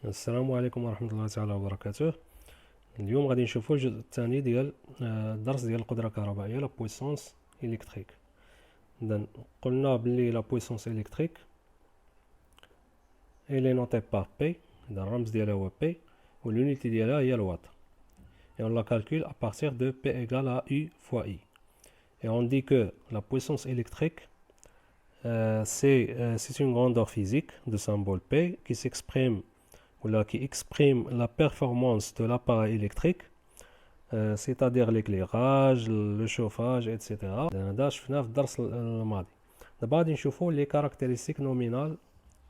السلام عليكم ورحمة الله تعالى وبركاته. اليوم غادي نشوفوا الجزء الثاني ديال الدرس ديال القدرة الكهربائية لا بويسونس إلكتريك. إذا قلنا بلي لا بويسونس إلكتريك إلي نوتي بار بي، إذا الرمز ديالها هو بي واليونيتي ديالها هي الوات. Et on la calcule à partir de P égale à U fois I. Et on dit que la puissance électrique, c'est une grandeur physique de symbole P qui s'exprime qui exprime la performance de l'appareil électrique, c'est-à-dire l'éclairage, le chauffage, etc. هذا شفناه في الدرس الماضي. دابا غادي نشوفوا les caractéristiques nominales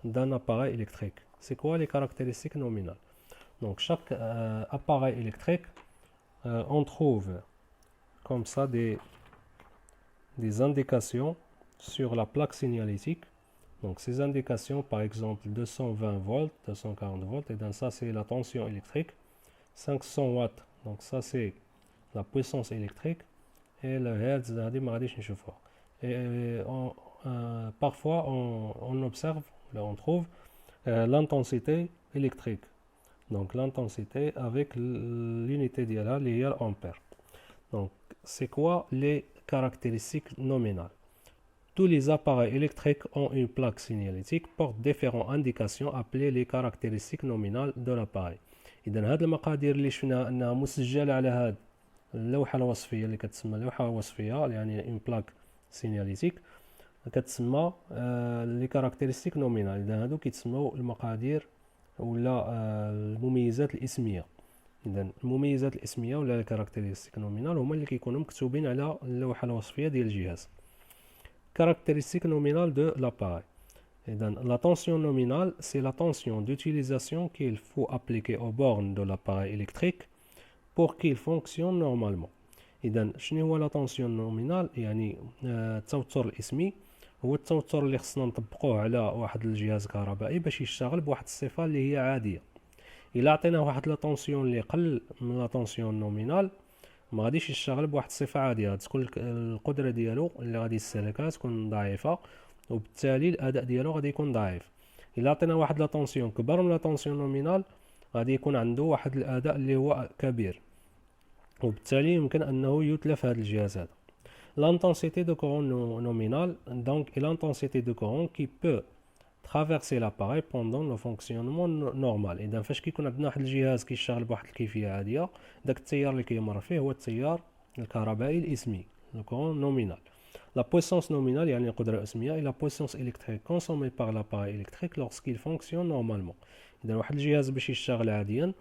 d'un appareil électrique. C'est quoi les caractéristiques nominales? Donc chaque appareil électrique, on trouve comme ça des indications sur la plaque signalétique. Donc ces indications, par exemple 220 volts, 240 volts, et donc ça c'est la tension électrique. 500 watts, donc ça c'est la puissance électrique. Et le hertz, et parfois on observe, là on trouve l'intensité électrique. Donc l'intensité avec l'unité d'IA, les ampères. Donc c'est quoi les caractéristiques nominales? Tous les appareils électriques ont une plaque signalétique portent différentes indications appelées les caractéristiques nominales de l'appareil. إذا هاد المقادير اللي شفناها أنها مسجلة على هاد اللوحة الوصفية اللي كتسمى اللوحة الوصفية، يعني une plaque signalétique كتسمى les caractéristiques nominales. إذا هادو كيتسموا المقادير ولا المميزات الاسمية. إذا المميزات الاسمية ولا الكاركتيرستيك نومينال هما اللي كيكونوا مكتوبين على اللوحة الوصفية ديال الجهاز. Caractéristique nominale de l'appareil. La tension nominale, c'est la tension d'utilisation qu'il faut appliquer aux bornes de l'appareil électrique pour qu'il fonctionne normalement. إذا شنو هو لا تونسيون نومينال؟ يعني التوتر الاسمي هو التوتر اللي خصنا نطبقوه على واحد الجهاز كهربائي باش يشتغل بواحد الصفة اللي هي عادية. إلا عطيناه واحد لا تونسيون اللي قل من لا تونسيون نومينال ما غاديش يشتغل بواحد الصفه عاديه، تكون القدره ديالو اللي غادي يستهلكها تكون ضعيفه، وبالتالي الاداء ديالو غادي يكون ضعيف. الا عطينا واحد لا طونسيون كبر من لا طونسيون نومينال غادي يكون عنده واحد الاداء اللي هو كبير، وبالتالي يمكن انه يتلف هذا الجهاز هذا. l'intensité de courant nominal donc est l'intensité de courant qui peut traverser l'appareil pendant le fonctionnement normal. إذا فاش كيكون عندنا واحد الجهاز كيشتغل بواحد الكيفية عادية، داك التيار اللي كيمر فيه هو التيار الكهربائي الاسمي le courant nominal. La puissance nominale يعني القدرة الاسمية est la puissance électrique consommée par l'appareil électrique lorsqu'il fonctionne normalement. إذا واحد الجهاز باش يشتغل عاديا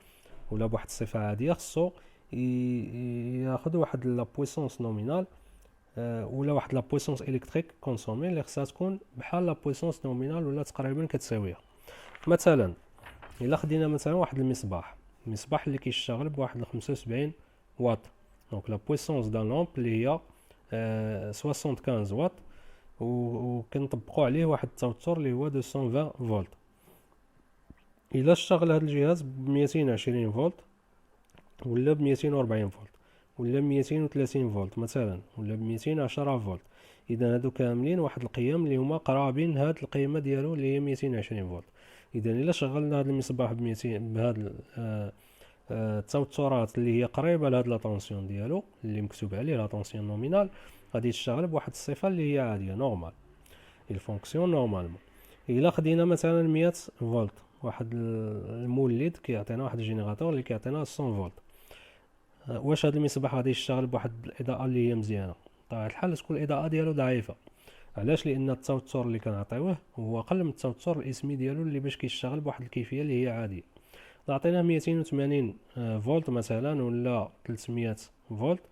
ولا بواحد الصفة عادية خصو ياخذ واحد la puissance nominale ولا واحد لا بويسونس الكتريك كونسومي اللي خصها تكون بحال لا بويسونس نومينال ولا تقريبا كتساويها. مثلا الا خدينا مثلا واحد المصباح اللي كيشتغل بواحد 75 واط، دونك لا بويسونس دان لامب اللي هي 75 واط، وكنطبقوا عليه واحد التوتر اللي هو 220 فولت. الا اشتغل هذا الجهاز ب 220 فولت ولا ب 240 فولت ولا 230 فولت مثلا ولا ب 210 فولت، اذا هادو كاملين واحد القيم اللي هما قرابين هاد القيمه ديالو اللي هي 220 فولت. اذا الا شغلنا هاد المصباح ب 200 بهاد التوترات اللي هي قريبه لهاد لا طونسيون ديالو اللي مكتوب عليه لا طونسيون نومينال، غادي تشتغل بواحد الصفه اللي هي عاديه نورمال، il fonctionne نورمالمون. الا خدينا مثلا 100 فولت، واحد المولد كيعطينا واحد الجينيراتور اللي كيعطينا 100 فولت، واش هذا المصباح غادي يشتغل بواحد الاضاءه اللي هي مزيانه؟ بطبيعه الحال تكون الاضاءه ديالو ضعيفه. علاش؟ لان التوتر اللي كنعطيوه هو اقل من التوتر الاسمي ديالو اللي باش كيشتغل بواحد الكيفيه اللي هي عاديه. الا عطيناه 280 فولت مثلا ولا 300 فولت،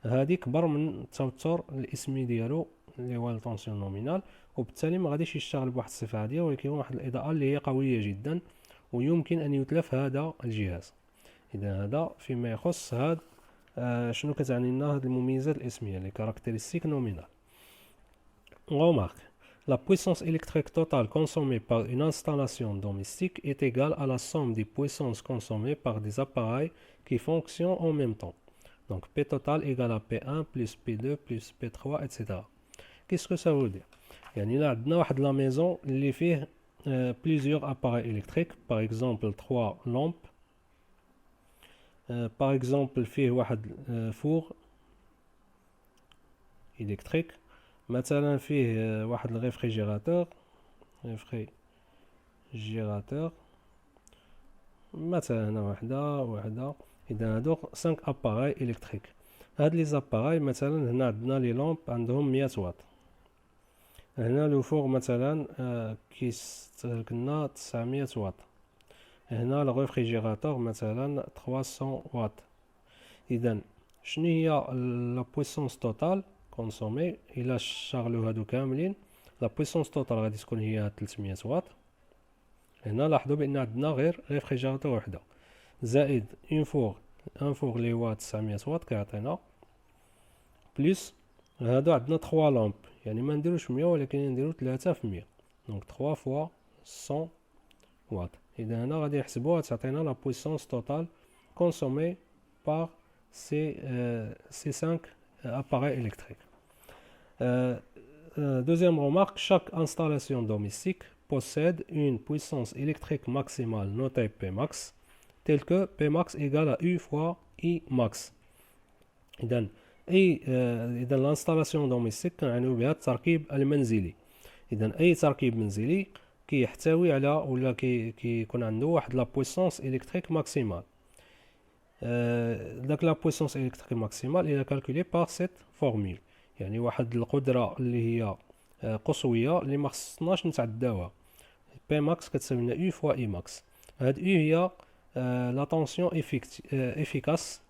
هذه كبر من التوتر الاسمي ديالو اللي هو الطونسيون نومينال، وبالتالي ما غاديش يشتغل بواحد الصفه عاديه ولكن واحد الاضاءه اللي هي قويه جدا ويمكن ان يتلف هذا الجهاز. إذا هذا فيما يخص هاد شنو كتعني لنا هاد المميزات الاسمية les caractéristiques nominales. On remarque la puissance électrique totale consommée par une installation domestique est égale à la somme des puissances consommées par des appareils qui fonctionnent en même temps. Donc P total égale à P1 plus P2 plus P3 etc. Qu'est-ce que ça veut dire؟ يعني إلا عندنا واحد لا ميزون اللي فيه plusieurs appareils électriques, par exemple 3 lampes, par exemple فيه واحد four électrique، مثلا فيه واحد الريفريجيراتور مثلا هنا وحده. اذا هادوك 5 اباراي الكتريك. هاد لي زاباراي مثلا هنا عندنا لي لامب عندهم 100 واط، هنا لو فوغ مثلا كيستهلك لنا 900 واط، هنا لو ريفريجيراتور مثلا 300 واط. اذا شنو هي لا بويسونس توتال كونسومي الا شغلوا هادو كاملين؟ لا بويسونس توتال غادي تكون هي 300 واط. هنا لاحظوا بان عندنا غير ريفريجيراتور وحده زائد ان فوغ لي هو 900 واط كيعطينا بليس هادو عندنا 3 لامب، يعني ما نديروش 100 ولكن نديرو 3 في 100، دونك 3 فوا 100 واط. اذا هنا غادي نحسبوها تعطينا لا بويسونس توتال كونسومي بار ces 5 appareils électriques. Deuxième remarque, chaque installation domestique possède une puissance électrique maximale notée Pmax, telle que Pmax égale à U fois I max. إذا الانستالاسيون دوميستيك كنعنيو بها التركيب المنزلي. إذا أي تركيب منزلي كيحتوي على ولا كيكون عنده واحد لا بويسونس إلكتريك ماكسيمال. داك لا بويسونس إلكتريك ماكسيمال إلى كالكولي بار سيت فورمول، يعني واحد القدرة اللي هي قصوية اللي ما خصناش نتعداوها. بي ماكس كتساوي لنا يو فوا اي ماكس. هاد يو هي لا طونسيون افيكاس.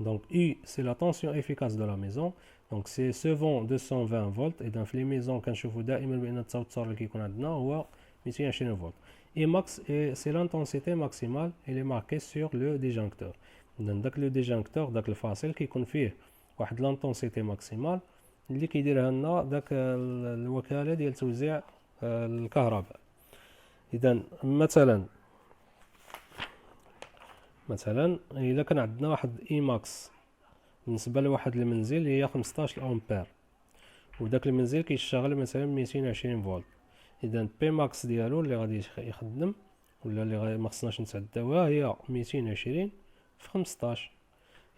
Donc U c'est la tension efficace de la maison. Donc c'est ce vent 220 volts. Et dans les maisons كنشوفوا دائما بان التوتر اللي كيكون عندنا هو 220 volts. Et max c'est l'intensité maximale, elle est marquée sur le disjoncteur. Donc داك لو ديجونكتور داك الفاصل كيكون فيه واحد لانتونسيتي ماكسيمال اللي كيديرها لنا داك الوكاله ديال توزيع الكهرباء. اذا مثلا الا كان عندنا واحد اي ماكس بالنسبه لواحد المنزل هي 15 امبير، وداك المنزل كيشتغل مثلا 220 فولت، اذا بي ماكس ديالو اللي غادي يخدم ولا اللي ما خصناش نتعداوها هي 220 في 15.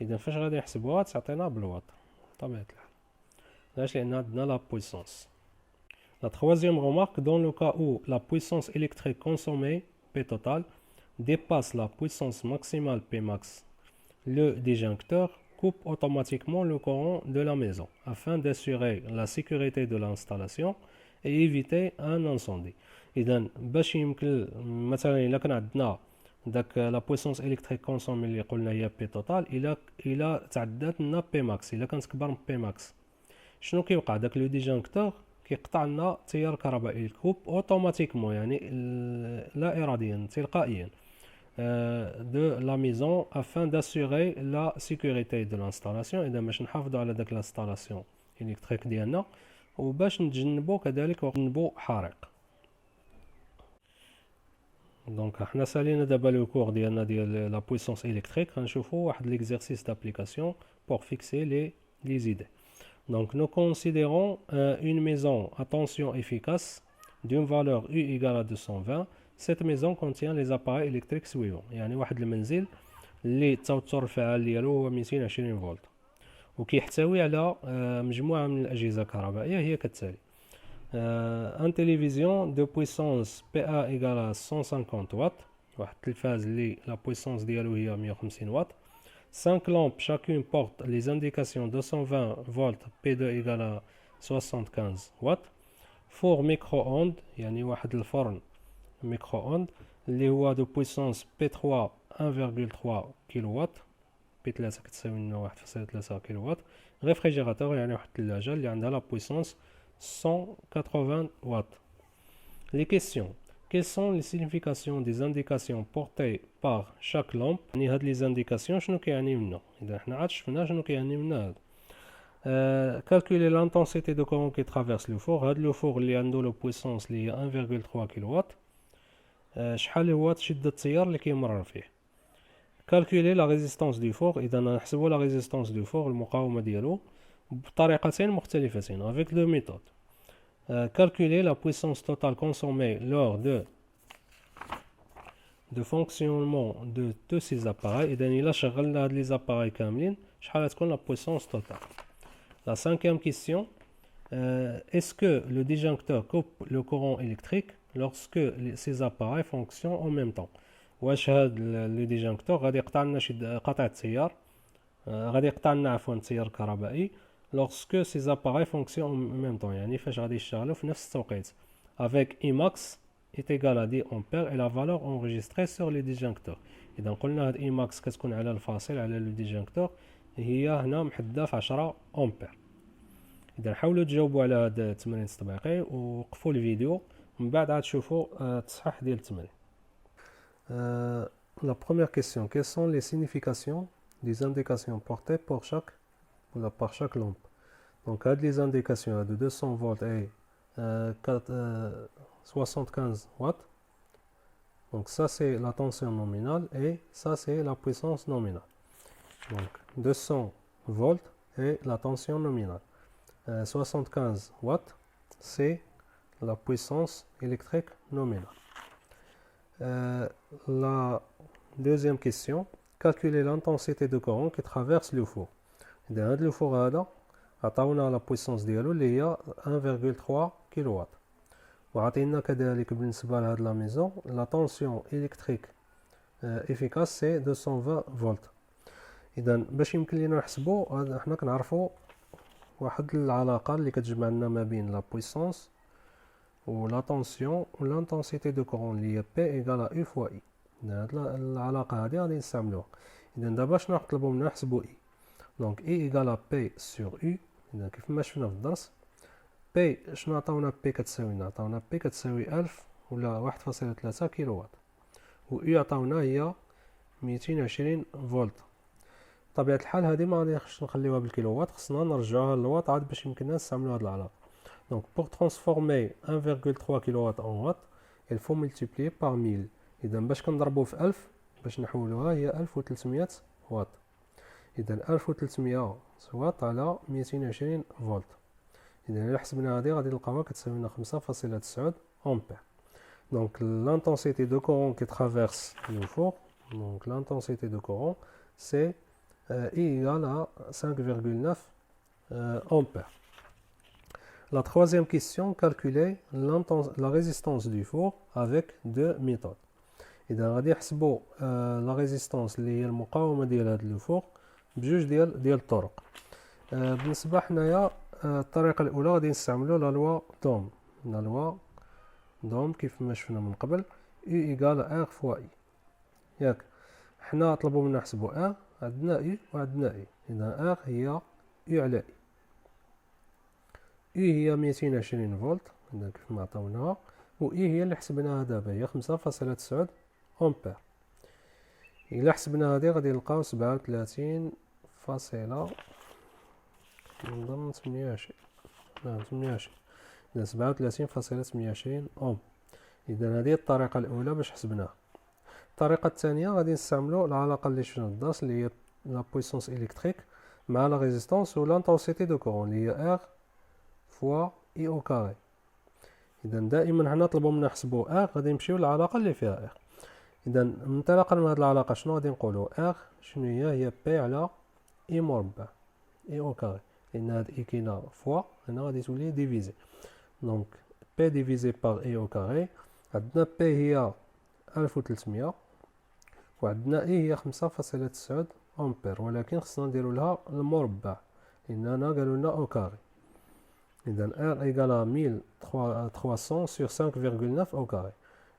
اذا فاش غادي نحسبوها تعطينا بالواط بطبيعه الحال، علاش؟ لان عندنا لا بويسونس. La troisième remarque, dans le cas où la puissance électrique consommée, P total, dépasse la puissance maximale Pmax, le disjoncteur coupe automatiquement le courant de la maison afin d'assurer la sécurité de l'installation et éviter un incendie. إذن باش يمكن مثلا إلا كان عندنا داك لا بويسونس إلكتريك كونسومي اللي قلنا هي بي توتال، إلا تعدات لنا بي ماكس، إلا كانت كبر من بي ماكس، شنو كيوقع؟ داك لو ديجونكتور كيقطع لنا التيار الكهربائي، الكوب اوتوماتيكمون يعني لا اراديا تلقائيا de la maison afin d'assurer la sécurité de l'installation. إذا باش نحافظوا على داك l'installation électrique ديالنا وباش نتجنبوا كذلك نتجنبوا حريق. دونك حنا سالينا دابا لو كور ديالنا ديال لا بويسونس électrique، غنشوفوا واحد l'exercice d'application pour fixer les idées. Donc nous considérons une maison à tension efficace d'une valeur U égale à 220. Cette maison contient les appareils électriques suivants. يعني واحد المنزل اللي التوتر الفعال ديالو هو 220 فولت وكيحتوي على مجموعة من الأجهزة الكهربائية هي كالتالي: un télévision de puissance PA égale à 150 watts، واحد التلفاز اللي لا بويسونس ديالو هي 150 واط. 5 lampes, chacune porte les indications 220 volts, P2 égale à 75 watts. Four micro-ondes, يعني واحد الفرن micro-ondes اللي هو de puissance P3 1,3 كيلووات، P3 كتساوي لنا 1,3 كيلووات. ريفريجيراتور يعني واحد الثلاجة اللي عندها la puissance 180 watts. Les questions: quelles sont les significations des indications portées par chaque lampe؟ يعني هاد لي زانديكاسيون شنو كيعني لنا؟ اذا حنا عاد شفنا شنو كيعني لنا هاد. calculer l'intensité de courant qui traverse le four. هاد لو فور اللي عنده لو بويسونس اللي هي 1,3 كيلووات، شحال هو شدة التيار اللي كيمرر فيه. calculer la résistance du four. اذا نحسبوا لا ريزيستانس دو فور المقاومة ديالو بطريقتين مختلفتين avec deux méthodes. calculer la puissance totale consommée lors de fonctionnement de tous ces appareils. إذا إلا شغلنا هاد les appareils كاملين شحال تكون la puissance totale. La cinquième question, est-ce que le disjoncteur coupe le courant électrique lorsque ces appareils fonctionnent en même temps? واش هاد le disjoncteur غادي يقطع لنا شي قطع التيار، غادي يقطع لنا عفوا التيار الكهربائي lorsque ces appareils fonctionnent en même temps، يعني فاش غادي يشتغلوا في نفس التوقيت. avec Imax est égal à 10 ampères et la valeur enregistrée sur le disjoncteur. إذا قلنا هاد Imax كتكون على الفاصل على لو disjoncteur هي هنا محددة في 10 أمبير. إذا حاولوا تجاوبوا على هاد التمرين التطبيقي ووقفوا الفيديو ومن بعد عاد تشوفوا التصحيح ديال التمرين. La première question, quelles sont les significations des indications portées par chaque lampe? Donc, les indications de 200 volts et 75 watts. Donc, ça c'est la tension nominale et ça c'est la puissance nominale. Donc, 200 volts et la tension nominale. 75 watts, c'est la puissance électrique nominale. La deuxième question, calculer l'intensité de courant qui traverse le four. إذا هذا الفور هذا عطاونا لا بويسونس ديالو اللي هي 1.3 كيلووات، وعطينا كذلك بالنسبة لهاد لا ميزون لا طونسيون إلكتريك إفيكاس سي 220 فولت. إذا باش يمكن لينا نحسبو حنا كنعرفو واحد العلاقة اللي كتجمع لنا ما بين لا بويسونس و لا طونسيون و لانتونسيتي دو كورون اللي هي بي إيكال ا اي فوا اي. هاد العلاقة هادي غادي نستعملوها. إذا دابا شنو نطلبو منا نحسبو اي. دونك اي إيكال ا بي سور يو. إذا كيف ما شفنا في الدرس بي شنو عطاونا بي كتساوي؟ عطاونا بي كتساوي 1000 ولا 1.3 كيلووات، و يو عطاونا هي 220 فولت. بطبيعة الحال هادي ما غاديش نخليوها بالكيلووات، خصنا نرجعوها للواط عاد باش يمكننا نستعملو هاد العلاقة. Donc pour transformer 1.3 kW en watts, il faut multiplier par 1000. إذا باش كنضربو في 1000 باش نحولوها هي 1300 واط. إذا 1300 واط على 220 فولت. إذا إلا حسبنا هادي غادي نلقاوها كتساوي لنا 5.9 أمبير. Donc l'intensité de courant qui traverse le four, donc l'intensité de courant, c'est I égale à 5.9 ampères. La troisième question, calculer la résistance du four avec deux méthodes. إذا غادي نحسبوا la résistance اللي هي المقاومة ديال هاد لو فور بجوج ديال الطرق. بالنسبة حنايا الطريقة الأولى غادي نستعملو لا لوا دوم. لا لوا دوم كيف ما شفنا من قبل U إيكال R فوا I. ياك حنا طلبوا منا نحسبو R، عندنا U وعندنا I. إذا R هي U على I. U هي 220 فولت كيف ما عطاوناها، و I هي اللي حسبناها دابا هي 5.9 أمبير. إلا حسبنا هادي غادي نلقاو 37 فاصلة نظن 28 إذا 37.28 أوم. إذا هذه الطريقة الأولى باش حسبناها. الطريقة الثانية غادي نستعملو العلاقة اللي شفنا في الدرس اللي هي لا بويسونس إلكتريك مع لا ريزيستونس و لانتونسيتي دو كورون اللي هي R فوا اي او كاري. اذا دائما حنا طلبوا منا نحسبوا ار غادي نمشيو للعلاقه اللي فيها ار. اذا انطلاقا من هذه العلاقه شنو غادي نقولوا؟ ار شنو هي بي على اي مربع اي او كاري، لان هاد اي كاينه فوا هنا غادي تولي ديفيزي. دونك بي ديفيزي بار اي او كاري، عندنا بي هي 1300 وعندنا اي هي 5.9 امبير، ولكن خصنا نديرو لها المربع لان هنا قالوا لنا او كاري. إذا R égale à 1300 sur 5.9 au carré.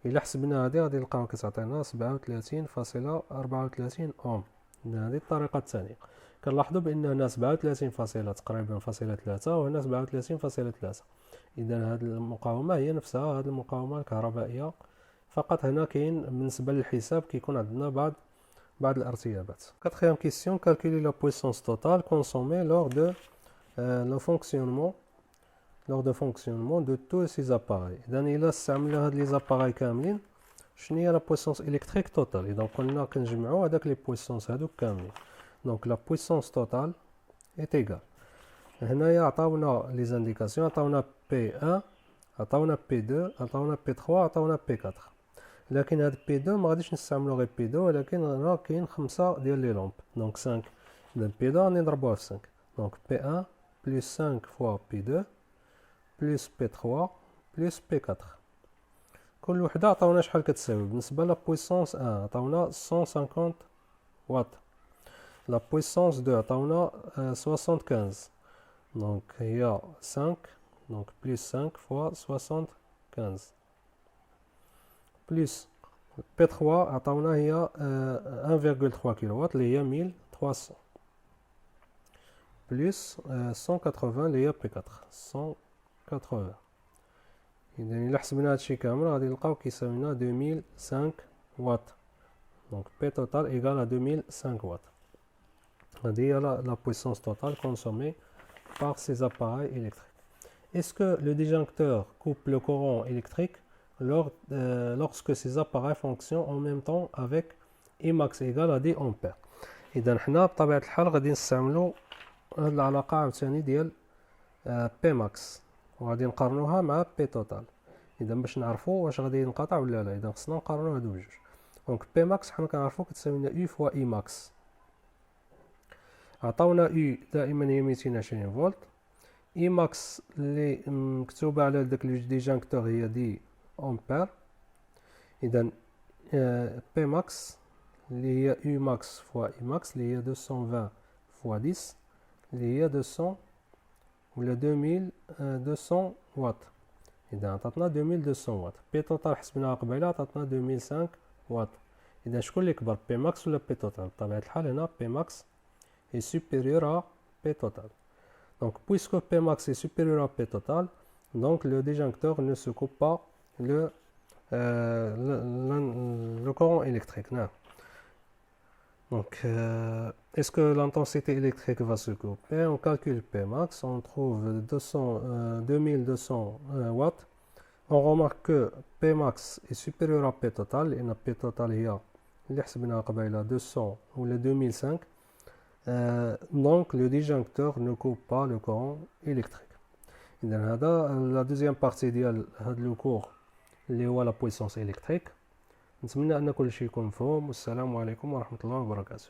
إلا حسبنا هادي غادي نلقاو كتعطينا 37.34 أوم. إذا هادي الطريقة الثانية. كنلاحظوا بأن هنا 37 فاصلة تقريبا فاصلة 3 وهنا 37.3. إذا هاد المقاومة هي نفسها هاد المقاومة الكهربائية، فقط هنا كاين بالنسبة للحساب كيكون عندنا بعض الارتيابات. Quatrième question, calculer la puissance totale consommée lors de fonctionnement de tous ces appareils. إذا إلا استعملنا هاد لي زاباراي كاملين شنو هي لا بويسونس إلكتريك توتال؟ إذا قلنا كنجمعو هاداك لي بويسونس هادوك كاملين. دونك لا بويسونس توتال إيت إيكال، هنايا عطاونا لي زانديكاسيون، عطاونا P1 عطاونا P2 عطاونا P3 عطاونا P4. لكن هاد P2 ما غاديش نستعملو غير P2 ولكن راه كاين 5 ديال لي لومب دونك 5. إذا P2 غادي نضربوها في 5 دونك P1 بلس 5 فوا P2 بلس P3 بلس P4. كل وحده عطاونا شحال كتساوي. بالنسبه لا بويسونس 1 عطاونا 150 واط. لا بويسونس 2 عطاونا 75 دونك هي 5 دونك بلس 5 فوا 75 بلس P3 عطاونا هي 1,3 كيلووات اللي هي 1300 بلس 180 اللي هي P4 180. إذا إلا حسبنا هادشي كامل غادي نلقاو كيساوينا 2005 واط دونك P total إيكال 2005 واط. هادي هي la puissance totale consommée par ces appareils électriques. Est-ce que le disjoncteur coupe le courant électrique lorsque ces appareils fonctionnent en même temps avec Imax égale à 10 ampères. إذا حنا بطبيعة الحال غادي نستعملو هاد العلاقة عاوتاني ديال Pmax وغادي نقارنوها مع P total. إذا باش نعرفو واش غادي ينقطع ولا لا إذا خصنا نقارنو هادو بجوج. دونك Pmax حنا كنعرفو كتساوي لنا U فوا Imax. عطاونا U دائما هي 220 فولت. Imax اللي مكتوبة على داك الديجانكتور هي دي أمبير. إذا Pmax اللي هي Umax فوا Imax اللي هي 220 فوا 10 اللي هي 200 ولا 2200 واط. إذا عطاتنا 2200 واط. P total حسبناها قبيله عطاتنا 2005 واط. إذا شكون اللي كبر Pmax ولا P total؟ بطبيعة الحال هنا Pmax est supérieur à P total. Donc puisque Pmax est supérieur à P total, donc le disjoncteur ne se coupe pas le courant électrique. Non. Donc est-ce que l'intensité électrique va se couper? On calcule Pmax, on trouve 2200 watts. On remarque que Pmax est supérieur à P total. Et P total هي اللي حسبناها قبيله 200 ولا 2005. Donc le disjoncteur ne coupe pas le courant électrique. إذا هذا la deuxième partie ديال هذا لو كور اللي هو la puissance électrique. نتمنى أن كل شيء يكون مفهوم والسلام عليكم ورحمة الله وبركاته.